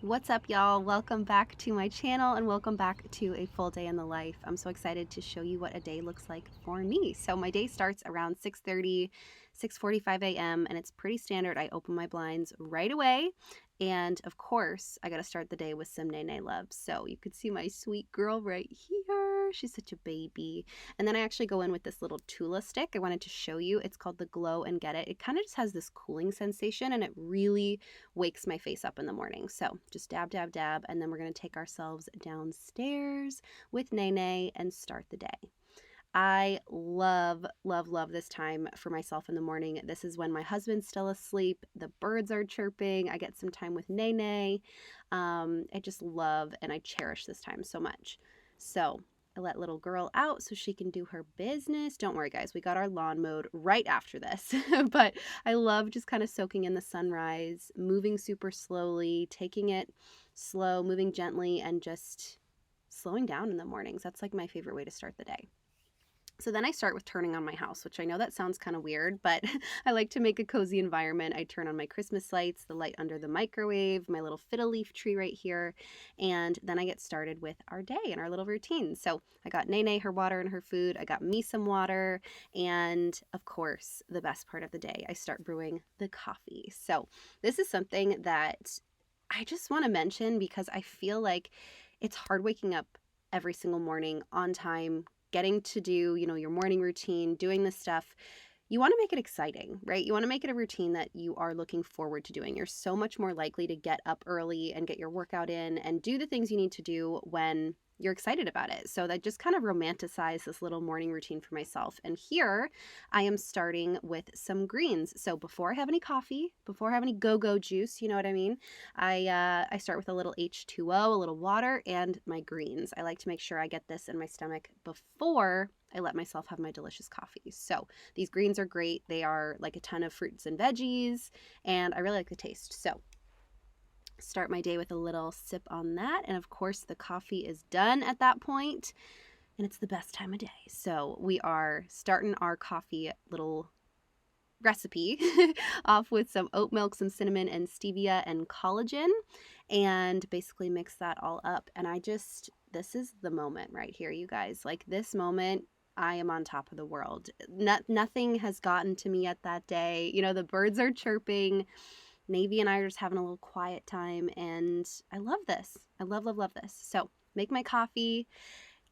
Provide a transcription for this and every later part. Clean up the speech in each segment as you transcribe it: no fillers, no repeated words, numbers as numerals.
What's up, y'all? Welcome back to my channel and welcome back to a full day in the life. I'm so excited to show you what a day looks like for me. So my day starts around 6:30, 6:45 a.m. and it's pretty standard. I open my blinds right away. And of course, I got to start the day with some Nene love. So you could see my sweet girl right here. She's such a baby. And then I actually go in with this little Tula stick. I wanted to show you. It's called the Glow and Get It. It kind of just has this cooling sensation and it really wakes my face up in the morning. So just dab, dab, dab, and then we're going to take ourselves downstairs with Nene and start the day. I love, love, love this time for myself in the morning. This is when my husband's still asleep. The birds are chirping. I get some time with Nene. I just love and I cherish this time so much. So I let little girl out so she can do her business. Don't worry, guys. We got our lawn mowed right after this. But I love just kind of soaking in the sunrise, moving super slowly, taking it slow, moving gently, and just slowing down in the mornings. That's like my favorite way to start the day. So then I start with turning on my house, which I know that sounds kind of weird, but I like to make a cozy environment. I turn on my Christmas lights, the light under the microwave, my little fiddle leaf tree right here, and then I get started with our day and our little routine. So I got Nene her water and her food, I got me some water, and of course, the best part of the day, I start brewing the coffee. So this is something that I just want to mention because I feel like it's hard waking up every single morning on time, getting to do, your morning routine, doing this stuff. You want to make it exciting, right? You want to make it a routine that you are looking forward to doing. You're so much more likely to get up early and get your workout in and do the things you need to do when you're excited about it. So that just kind of romanticized this little morning routine for myself. And here I am starting with some greens. So before I have any coffee, before I have any go-go juice, you know what I mean? I start with a little H2O, a little water, and my greens. I like to make sure I get this in my stomach before I let myself have my delicious coffee. So these greens are great. They are like a ton of fruits and veggies, and I really like the taste. So start my day with a little sip on that. And of course, the coffee is done at that point, and it's the best time of day. So we are starting our coffee little recipe off with some oat milk, some cinnamon and stevia and collagen, and basically mix that all up. And this is the moment right here, you guys. Like this moment, I am on top of the world. Nothing has gotten to me yet that day. The birds are chirping. Navy and I are just having a little quiet time, and I love this. I love, love, love this. So make my coffee,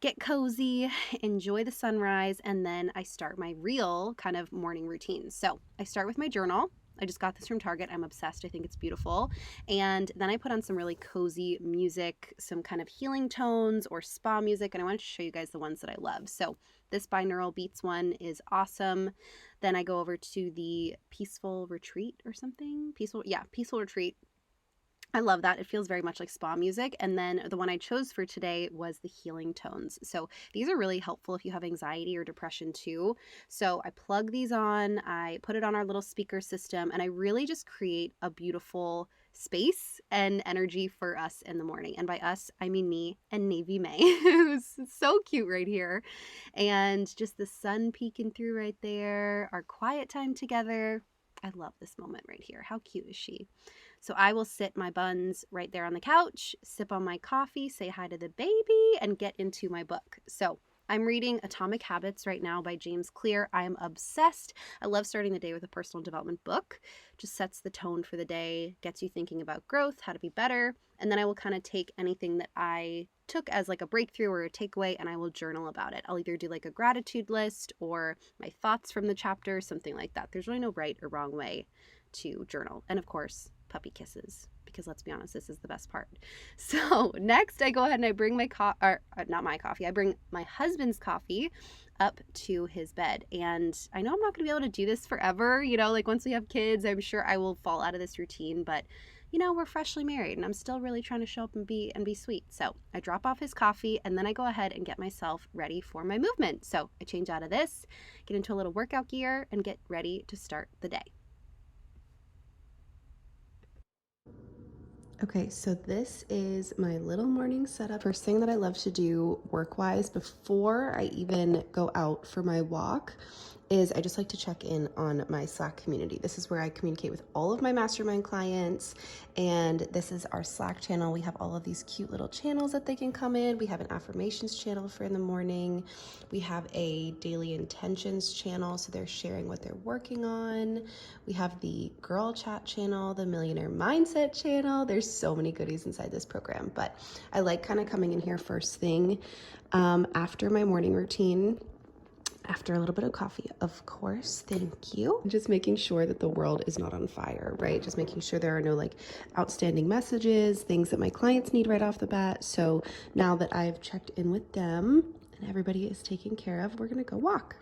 get cozy, enjoy the sunrise, and then I start my real kind of morning routine. So I start with my journal. I just got this from Target. I'm obsessed. I think it's beautiful. And then I put on some really cozy music, some kind of healing tones or spa music, and I wanted to show you guys the ones that I love. So this binaural beats one is awesome. Then I go over to the Peaceful Retreat or something. Peaceful Retreat. I love that. It feels very much like spa music. And then the one I chose for today was the healing tones. So these are really helpful if you have anxiety or depression too. So I plug these on, I put it on our little speaker system, and I really just create a beautiful space and energy for us in the morning. And by us, I mean me and Navy May, who's so cute right here. And just the sun peeking through right there, our quiet time together. I love this moment right here. How cute is she? So I will sit my buns right there on the couch, sip on my coffee, say hi to the baby, and get into my book. So I'm reading Atomic Habits right now by James Clear. I am obsessed. I love starting the day with a personal development book. Just sets the tone for the day, gets you thinking about growth, how to be better, and then I will kind of take anything that I took as like a breakthrough or a takeaway and I will journal about it. I'll either do like a gratitude list or my thoughts from the chapter, something like that. There's really no right or wrong way to journal. And of course, puppy kisses, because let's be honest, this is the best part. So next I go ahead and I bring not my coffee, I bring my husband's coffee up to his bed. And I know I'm not going to be able to do this forever. Like once we have kids, I'm sure I will fall out of this routine, but we're freshly married and I'm still really trying to show up and be sweet. So I drop off his coffee and then I go ahead and get myself ready for my movement. So I change out of this, get into a little workout gear, and get ready to start the day. Okay, so this is my little morning setup. First thing that I love to do work-wise before I even go out for my walk is I just like to check in on my Slack community. This is where I communicate with all of my mastermind clients, and this is our Slack channel. We have all of these cute little channels that they can come in. We have an affirmations channel for in the morning. We have a daily intentions channel, so they're sharing what they're working on. We have the girl chat channel, the millionaire mindset channel. There's so many goodies inside this program, but I like kind of coming in here first thing after my morning routine, after a little bit of coffee, of course, thank you. Just making sure that the world is not on fire, right? Just making sure there are no like outstanding messages, things that my clients need right off the bat. So now that I've checked in with them and everybody is taken care of, we're gonna go walk.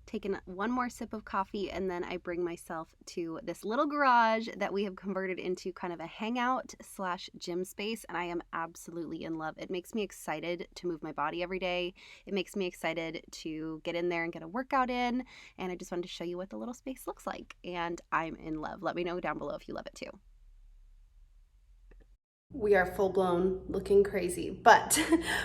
Taken one more sip of coffee, and then I bring myself to this little garage that we have converted into kind of a hangout / gym space, and I am absolutely in love. It makes me excited to move my body every day. It makes me excited to get in there and get a workout in, and I just wanted to show you what the little space looks like, and I'm in love. Let me know down below if you love it too. We are full-blown looking crazy, but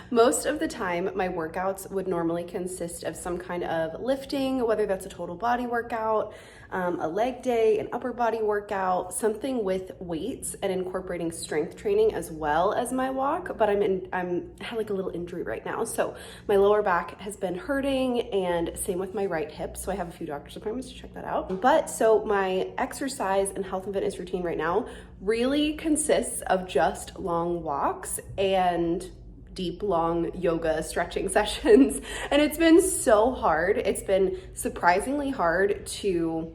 most of the time my workouts would normally consist of some kind of lifting, whether that's a total body workout, a leg day, an upper body workout, something with weights and incorporating strength training as well as my walk. But I have like a little injury right now, so my lower back has been hurting, and same with my right hip, so I have a few doctor's appointments to check that out. But so my exercise and health and fitness routine right now really consists of just long walks and deep, long yoga stretching sessions. And it's been so hard. It's been surprisingly hard to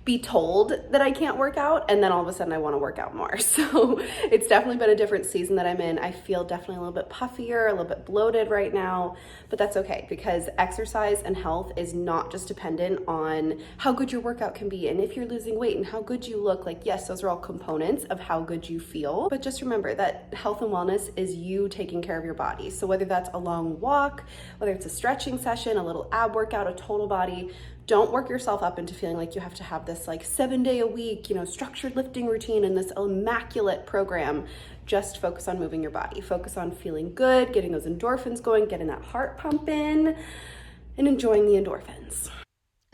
be told that I can't work out, and then all of a sudden I want to work out more. So it's definitely been a different season that I'm in. I feel definitely a little bit puffier, a little bit bloated right now, but that's okay, because exercise and health is not just dependent on how good your workout can be and if you're losing weight and how good you look. Like, yes, those are all components of how good you feel, but just remember that health and wellness is you taking care of your body. So whether that's a long walk, whether it's a stretching session, a little ab workout, a total body, don't work yourself up into feeling like you have to have this like 7-day a week, structured lifting routine and this immaculate program. Just focus on moving your body. Focus on feeling good, getting those endorphins going, getting that heart pumping, and enjoying the endorphins.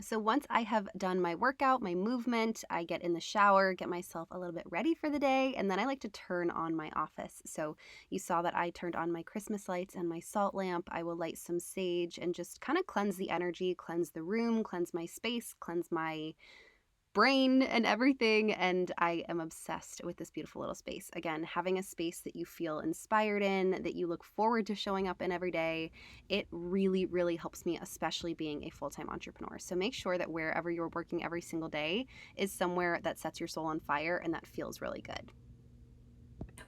So once I have done my workout, my movement, I get in the shower, get myself a little bit ready for the day, and then I like to turn on my office. So you saw that I turned on my Christmas lights and my salt lamp. I will light some sage and just kind of cleanse the energy, cleanse the room, cleanse my space, cleanse my brain and everything, and I am obsessed with this beautiful little space. Again, having a space that you feel inspired in, that you look forward to showing up in every day, it really, really helps me, especially being a full-time entrepreneur. So make sure that wherever you're working every single day is somewhere that sets your soul on fire and that feels really good.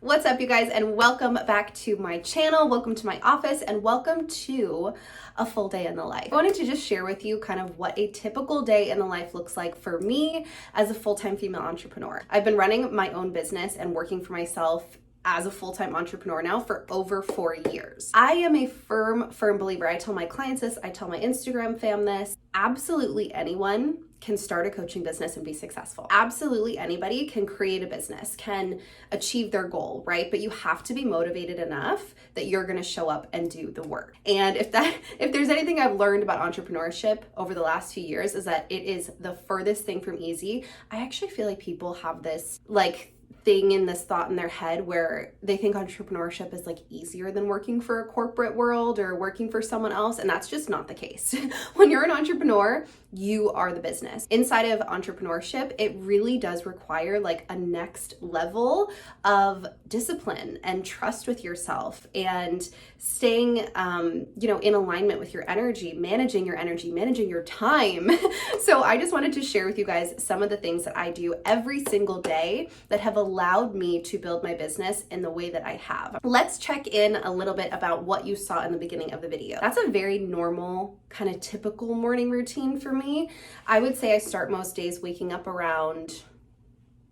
What's up, you guys, and welcome back to my channel. Welcome to my office, and welcome to a full day in the life. I wanted to just share with you kind of what a typical day in the life looks like for me as a full-time female entrepreneur. I've been running my own business and working for myself as a full-time entrepreneur now for over 4 years. I am a firm believer. I tell my clients this, I tell my Instagram fam this, absolutely anyone can start a coaching business and be successful. Absolutely anybody can create a business, can achieve their goal, right? But you have to be motivated enough that you're gonna show up and do the work. And if there's anything I've learned about entrepreneurship over the last few years, is that it is the furthest thing from easy. I actually feel like people have this thing in this thought in their head where they think entrepreneurship is easier than working for a corporate world or working for someone else, and that's just not the case. When you're an entrepreneur, you are the business. Inside of entrepreneurship, it really does require a next level of discipline and trust with yourself and staying in alignment with your energy, managing your time. So I just wanted to share with you guys some of the things that I do every single day that have allowed me to build my business in the way that I have. Let's check in a little bit about what you saw in the beginning of the video. That's a very normal, kind of typical morning routine for me. I would say I start most days waking up around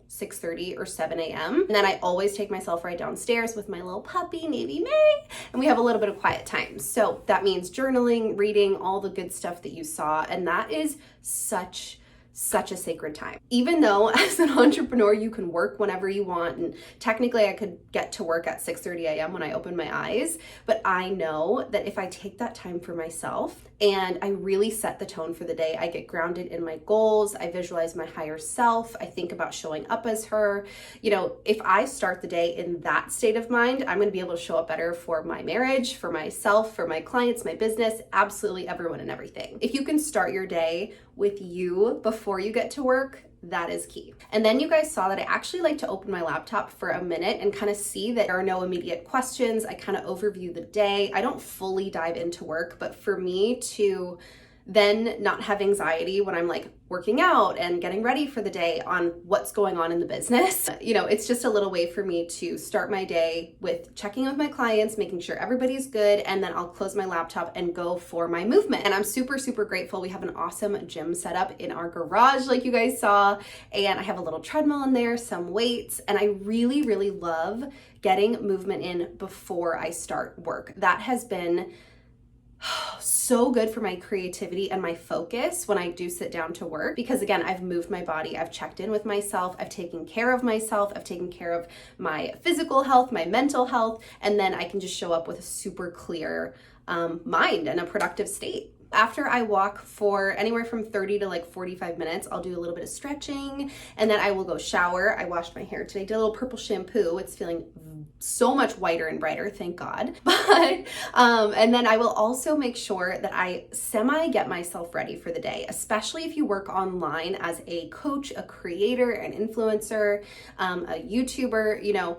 6:30 or 7 a.m. And then I always take myself right downstairs with my little puppy, Navy May, and we have a little bit of quiet time. So that means journaling, reading, all the good stuff that you saw. And that is such such a sacred time. Even though as an entrepreneur, you can work whenever you want, and technically I could get to work at 6:30 a.m. when I open my eyes, but I know that if I take that time for myself and I really set the tone for the day, I get grounded in my goals, I visualize my higher self, I think about showing up as her. You know, if I start the day in that state of mind, I'm gonna be able to show up better for my marriage, for myself, for my clients, my business, absolutely everyone and everything. If you can start your day with you before you get to work, that is key. And then you guys saw that I actually like to open my laptop for a minute and kind of see that there are no immediate questions. I kind of overview the day. I don't fully dive into work, but for me to then not have anxiety when I'm like working out and getting ready for the day on what's going on in the business. You know, it's just a little way for me to start my day with checking with my clients, making sure everybody's good, and then I'll close my laptop and go for my movement. And I'm super, super grateful. We have an awesome gym set up in our garage, like you guys saw, and I have a little treadmill in there, some weights, and I really, really love getting movement in before I start work. That has been so good for my creativity and my focus when I do sit down to work, because again, I've moved my body, I've checked in with myself, I've taken care of myself, I've taken care of my physical health, my mental health, and then I can just show up with a super clear mind and a productive state. After I walk for anywhere from 30 to like 45 minutes, I'll do a little bit of stretching, and then I will go shower. I washed my hair today, did a little purple shampoo. It's feeling so much whiter and brighter, thank God. But, and then I will also make sure that I get myself ready for the day, especially if you work online as a coach, a creator, an influencer, a YouTuber. You know,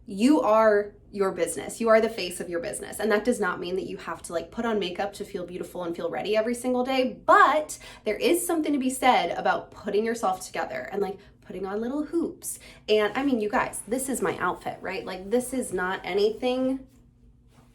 you are your business. You are the face of your business. And that does not mean that you have to like put on makeup to feel beautiful and feel ready every single day. But there is something to be said about putting yourself together and like putting on little hoops. And I mean, you guys, this is my outfit, right? Like this is not anything.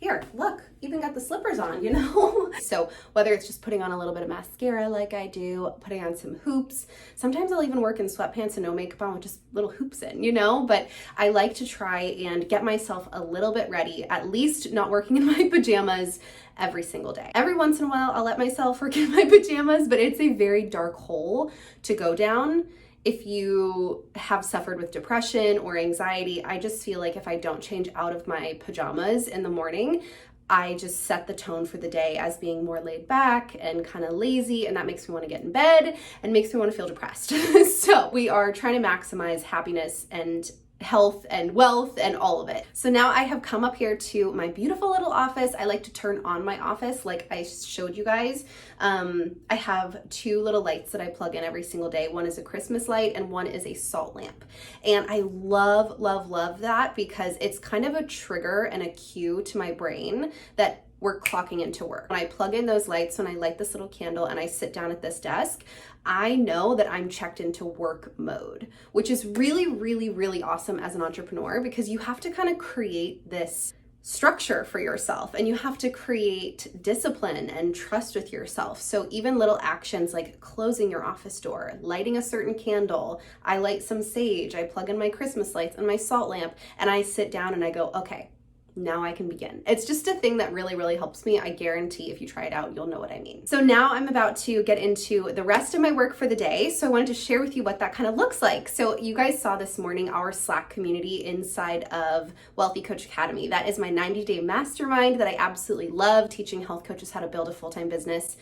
Here, look, even got the slippers on, you know? So whether it's just putting on a little bit of mascara like I do, putting on some hoops, sometimes I'll even work in sweatpants and no makeup on with just little hoops in, you know? But I like to try and get myself a little bit ready, at least not working in my pajamas every single day. Every once in a while, I'll let myself work in my pajamas, but it's a very dark hole to go down. If you have suffered with depression or anxiety, I just feel like if I don't change out of my pajamas in the morning, I just set the tone for the day as being more laid back and kind of lazy, and that makes me want to get in bed and makes me want to feel depressed. So we are trying to maximize happiness and health and wealth and all of it. So now I have come up here to my beautiful little office. I like to turn on my office like I showed you guys. I have two little lights that I plug in every single day. One is a Christmas light and one is a salt lamp. And I love, love, love that because it's kind of a trigger and a cue to my brain that we're clocking into work. When I plug in those lights, when I light this little candle and I sit down at this desk, I know that I'm checked into work mode, which is really, really, really awesome as an entrepreneur because you have to kind of create this structure for yourself and you have to create discipline and trust with yourself. So even little actions like closing your office door, lighting a certain candle, I light some sage, I plug in my Christmas lights and my salt lamp, and I sit down and I go, okay, now I can begin. It's just a thing that really, really helps me. I guarantee if you try it out, you'll know what I mean. So now I'm about to get into the rest of my work for the day. So I wanted to share with you what that kind of looks like. So you guys saw this morning our Slack community inside of Wealthy Coach Academy. That is my 90-day mastermind that I absolutely love, teaching health coaches how to build a full-time business,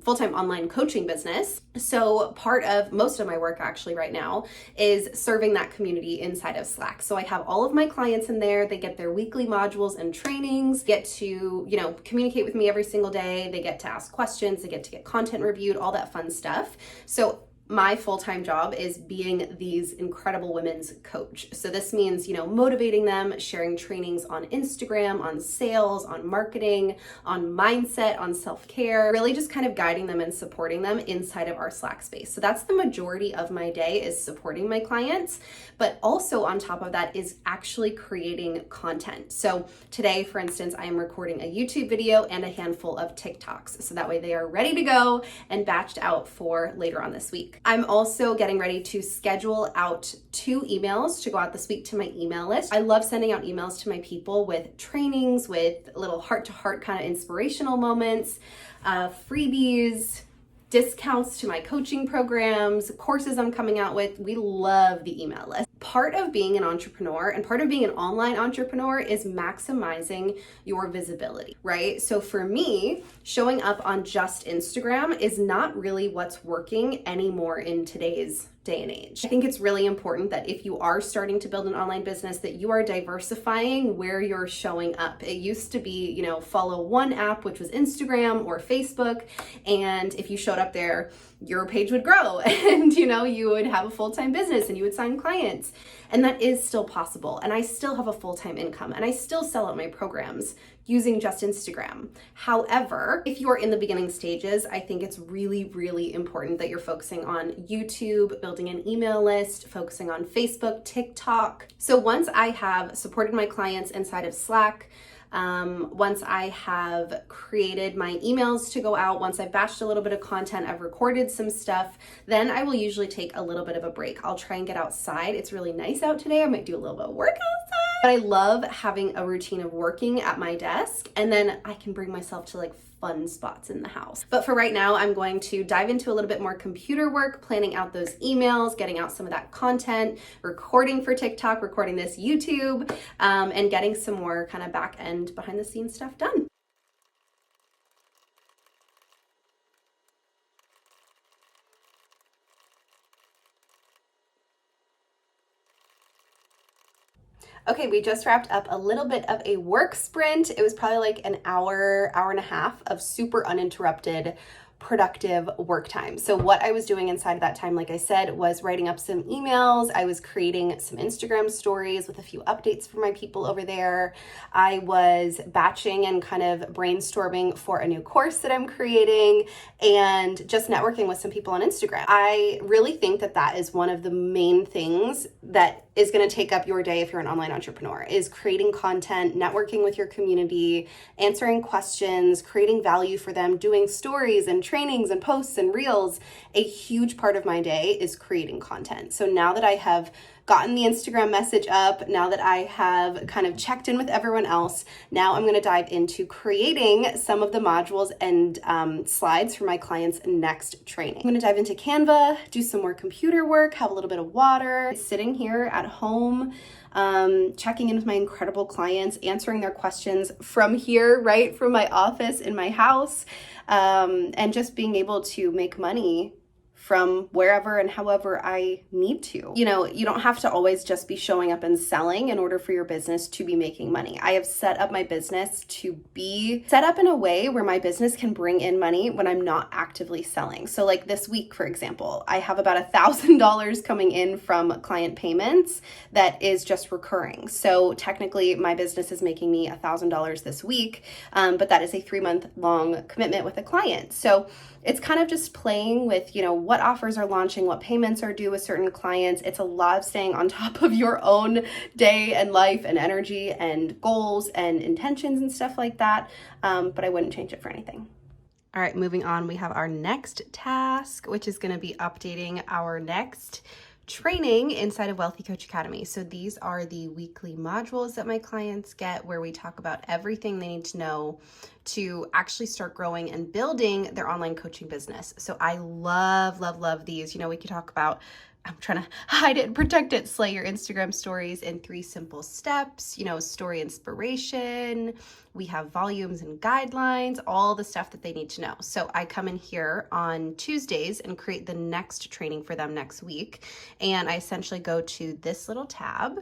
full-time online coaching business. So part of most of my work actually right now is serving that community inside of Slack. So I have all of my clients in there. They get their weekly modules and trainings, get to, communicate with me every single day. They get to ask questions, they get to get content reviewed, all that fun stuff. So my full-time job is being these incredible women's coach. So this means, motivating them, sharing trainings on Instagram, on sales, on marketing, on mindset, on self-care, really just kind of guiding them and supporting them inside of our Slack space. So that's the majority of my day is supporting my clients, but also on top of that is actually creating content. So today, for instance, I am recording a YouTube video and a handful of TikToks. So that way they are ready to go and batched out for later on this week. I'm also getting ready to schedule out 2 emails to go out this week to my email list. I love sending out emails to my people with trainings, with little heart-to-heart kind of inspirational moments, freebies, discounts to my coaching programs, courses I'm coming out with. We love the email list. Part of being an entrepreneur and part of being an online entrepreneur is maximizing your visibility, right? So for me, showing up on just Instagram is not really what's working anymore in today's day and age. I think it's really important that if you are starting to build an online business, that you are diversifying where you're showing up. It used to be, follow one app, which was Instagram or Facebook. And if you showed up there, your page would grow and, you would have a full-time business and you would sign clients. And that is still possible. And I still have a full-time income and I still sell out my programs using just Instagram. However, if you're in the beginning stages, I think it's really, really important that you're focusing on YouTube, building an email list, focusing on Facebook, TikTok. So once I have supported my clients inside of Slack, once I have created my emails to go out, once I've batched a little bit of content, I've recorded some stuff, then I will usually take a little bit of a break. I'll try and get outside. It's really nice out today. I might do a little bit of work outside. But I love having a routine of working at my desk, and then I can bring myself to fun spots in the house. But for right now, I'm going to dive into a little bit more computer work, planning out those emails, getting out some of that content, recording for TikTok, recording this YouTube, and getting some more kind of back end behind the scenes stuff done. Okay, we just wrapped up a little bit of a work sprint. It was probably an hour and a half of super uninterrupted productive work time. So what I was doing inside of that time, like I said, was writing up some emails. I was creating some Instagram stories with a few updates for my people over there. I was batching and kind of brainstorming for a new course that I'm creating and just networking with some people on Instagram. I really think that that is one of the main things that is going to take up your day if you're an online entrepreneur, is creating content, networking with your community, answering questions, creating value for them, doing stories and trainings and posts and reels. A huge part of my day is creating content. So now that I have gotten the Instagram message up, now that I have kind of checked in with everyone else, now I'm going to dive into creating some of the modules and slides for my clients' next training. I'm going to dive into Canva, do some more computer work, have a little bit of water, sitting here at home, checking in with my incredible clients, answering their questions from here, right from my office in my house, and just being able to make money from wherever and however I need to. You don't have to always just be showing up and selling in order for your business to be making money. I have set up my business to be set up in a way where my business can bring in money when I'm not actively selling. So this week, for example, I have about $1,000 coming in from client payments that is just recurring. So technically my business is making me $1,000 this week, but that is a 3-month long commitment with a client. So it's kind of just playing with, what offers are launching, what payments are due with certain clients. It's a lot of staying on top of your own day and life and energy and goals and intentions and stuff like that. But I wouldn't change it for anything. All right, moving on, we have our next task, which is going to be updating our next training inside of Wealthy Coach Academy. So these are the weekly modules that my clients get, where we talk about everything they need to know to actually start growing and building their online coaching business. So I love these. We could talk about, I'm trying to hide it and protect it, slay your Instagram stories in 3 simple steps, story inspiration. We have volumes and guidelines, all the stuff that they need to know. So I come in here on Tuesdays and create the next training for them next week. And I essentially go to this little tab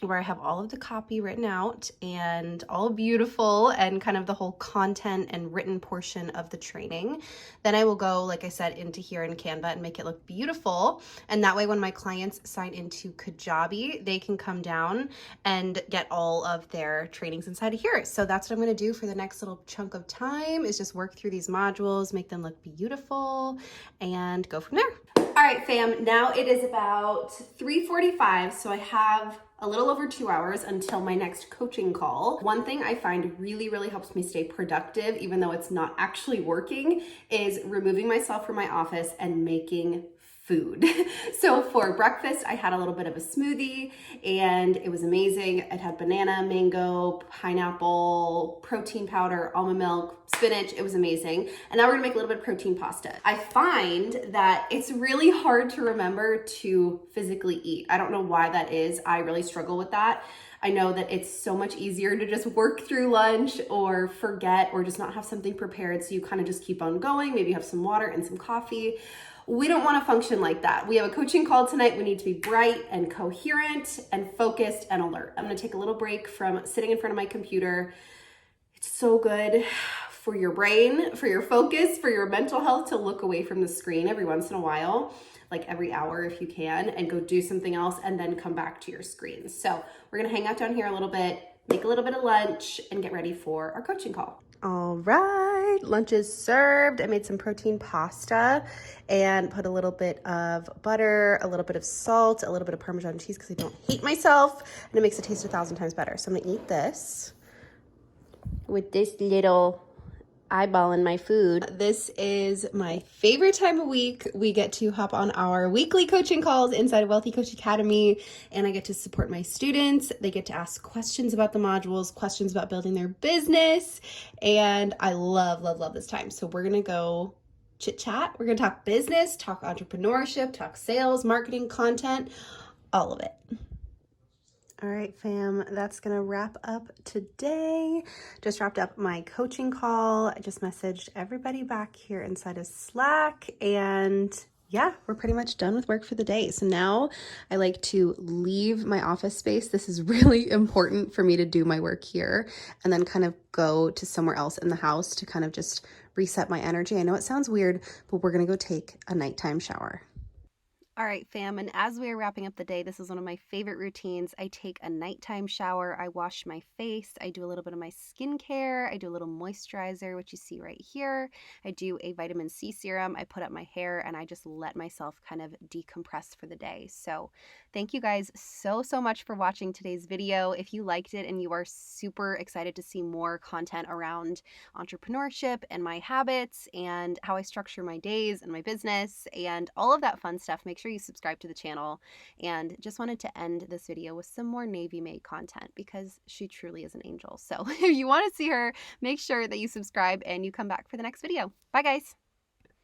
where I have all of the copy written out and all beautiful and kind of the whole content and written portion of the training. Then I will go, like I said, into here in Canva and make it look beautiful. And that way when my clients sign into Kajabi, they can come down and get all of their trainings inside of here. So that's what I'm going to do for the next little chunk of time, is just work through these modules, make them look beautiful, and go from there. All right, fam, now it is about 3:45, so I have a little over 2 hours until my next coaching call. One thing I find really helps me stay productive, even though it's not actually working, is removing myself from my office and making food. So for breakfast, I had a little bit of a smoothie and it was amazing. It had banana, mango, pineapple, protein powder, almond milk, spinach. It was amazing. And now we're gonna make a little bit of protein pasta. I find that it's really hard to remember to physically eat. I don't know why that is. I really struggle with that. I know that it's so much easier to just work through lunch or forget or just not have something prepared. So you kind of just keep on going. Maybe have some water and some coffee. We don't want to function like that. We have a coaching call tonight. We need to be bright and coherent and focused and alert. I'm going to take a little break from sitting in front of my computer. It's so good for your brain, for your focus, for your mental health to look away from the screen every once in a while, like every hour if you can, and go do something else and then come back to your screen. So we're going to hang out down here a little bit, make a little bit of lunch, and get ready for our coaching call. All right, lunch is served. I made some protein pasta and put a little bit of butter, a little bit of salt, a little bit of Parmesan cheese because I don't hate myself, and it makes it taste 1,000 times better. So I'm gonna eat this with this little eyeball in my food. This is my favorite time of week. We get to hop on our weekly coaching calls inside of Wealthy Coach Academy, and I get to support my students. They get to ask questions about the modules, questions about building their business, and I love, love, love this time. So we're gonna go chit chat. We're gonna talk business, talk entrepreneurship, talk sales, marketing, content, all of it. All right, fam, that's gonna wrap up today. Just wrapped up my coaching call. I just messaged everybody back here inside of Slack, and yeah, we're pretty much done with work for the day. So now I like to leave my office space. This is really important for me to do my work here and then kind of go to somewhere else in the house to kind of just reset my energy. I know it sounds weird, but we're gonna go take a nighttime shower. All right, fam, and as we are wrapping up the day, this is one of my favorite routines. I take a nighttime shower, I wash my face, I do a little bit of my skincare, I do a little moisturizer, which you see right here. I do a vitamin C serum, I put up my hair, and I just let myself kind of decompress for the day. So thank you guys so much for watching today's video. If you liked it and you are super excited to see more content around entrepreneurship and my habits and how I structure my days and my business and all of that fun stuff, make sure you subscribe to the channel. And just wanted to end this video with some more Navy May content because she truly is an angel. So if you want to see her, make sure that you subscribe and you come back for the next video. Bye guys.